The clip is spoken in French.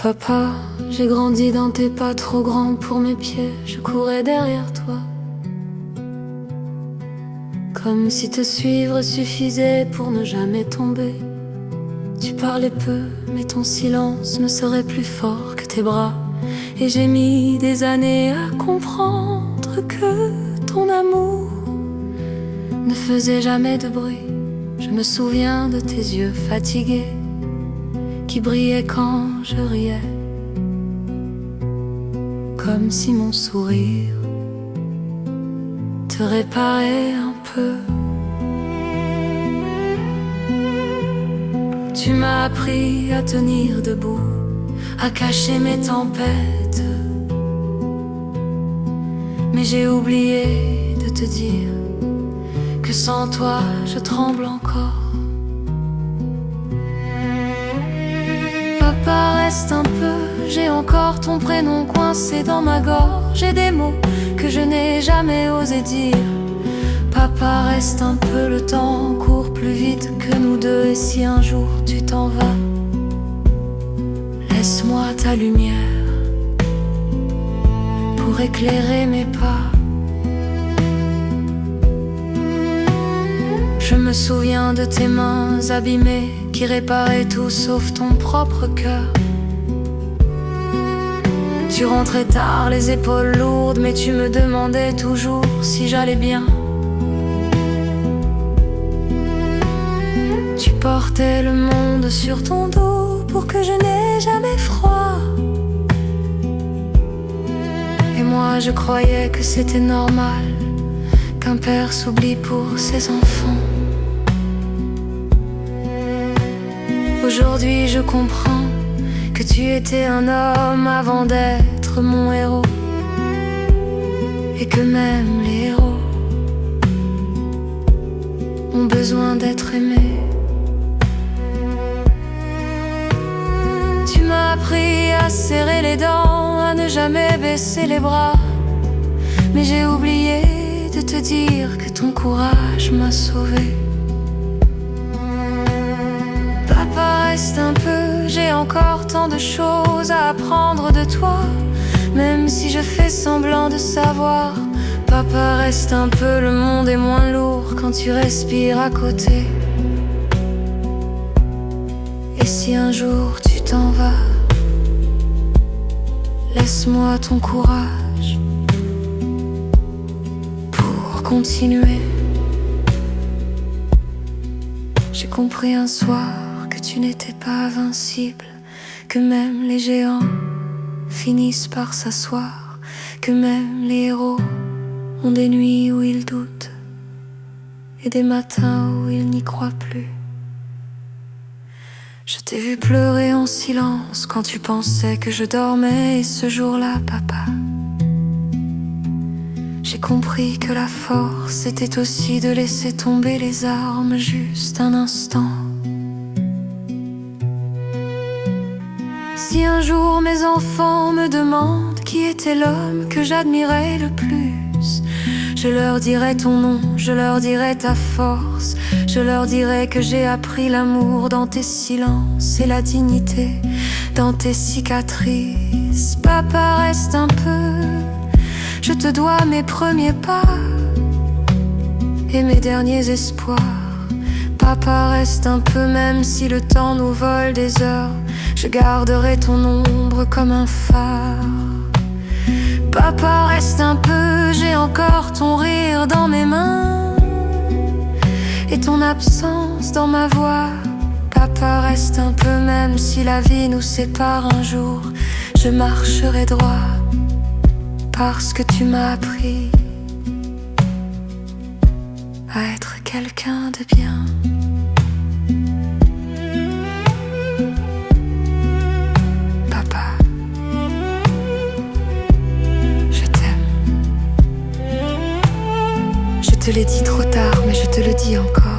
Papa, j'ai grandi dans tes pas trop grands pour mes pieds, je courais derrière toi. Comme si te suivre suffisait pour ne jamais tomber. Tu parlais peu, mais ton silence me serait plus fort que tes bras. Et j'ai mis des années à comprendre que ton amour ne faisait jamais de bruit. Je me souviens de tes yeux fatigués qui brillaient quand je riais, comme si mon sourire te réparait un peu. Tu m'as appris à tenir debout, à cacher mes tempêtes. Mais j'ai oublié de te dire que sans toi je tremble encore. Papa, reste un peu, j'ai encore ton prénom coincé dans ma gorge. J'ai des mots que je n'ai jamais osé dire. Papa, reste un peu, le temps court plus vite que nous deux. Et si un jour tu t'en vas, laisse-moi ta lumière pour éclairer mes pas. Je me souviens de tes mains abîmées qui réparaient tout sauf ton propre cœur. Tu rentrais tard, les épaules lourdes, mais tu me demandais toujours si j'allais bien. Tu portais le monde sur ton dos pour que je n'aie jamais froid. Et moi je croyais que c'était normal qu'un père s'oublie pour ses enfants. Aujourd'hui je comprends que tu étais un homme avant d'être mon héros, et que même les héros ont besoin d'être aimés. Tu m'as appris à serrer les dents, à ne jamais baisser les bras. Mais j'ai oublié de te dire que ton courage m'a sauvé. Papa, reste un peu, j'ai encore tant de choses à apprendre de toi, même si je fais semblant de savoir. Papa, reste un peu, le monde est moins lourd quand tu respires à côté. Et si un jour tu t'en vas, laisse-moi ton courage pour continuer. J'ai compris un soir que tu n'étais pas invincible, que même les géants finissent par s'asseoir, que même les héros ont des nuits où ils doutent et des matins où ils n'y croient plus. Je t'ai vu pleurer en silence quand tu pensais que je dormais. Et ce jour-là, papa, j'ai compris que la force était aussi de laisser tomber les armes juste un instant. Si un jour mes enfants me demandent qui était l'homme que j'admirais le plus, je leur dirai ton nom, je leur dirai ta force. Je leur dirai que j'ai appris l'amour dans tes silences et la dignité dans tes cicatrices. Papa, reste un peu, je te dois mes premiers pas et mes derniers espoirs. Papa, reste un peu, même si le temps nous vole des heures, je garderai ton ombre comme un phare. Papa, reste un peu, j'ai encore ton rire dans mes mains et ton absence dans ma voix. Papa, reste un peu, même si la vie nous sépare un jour, je marcherai droit parce que tu m'as appris à être quelqu'un de bien. Papa, je t'aime. Je te l'ai dit trop tard, mais je te le dis encore.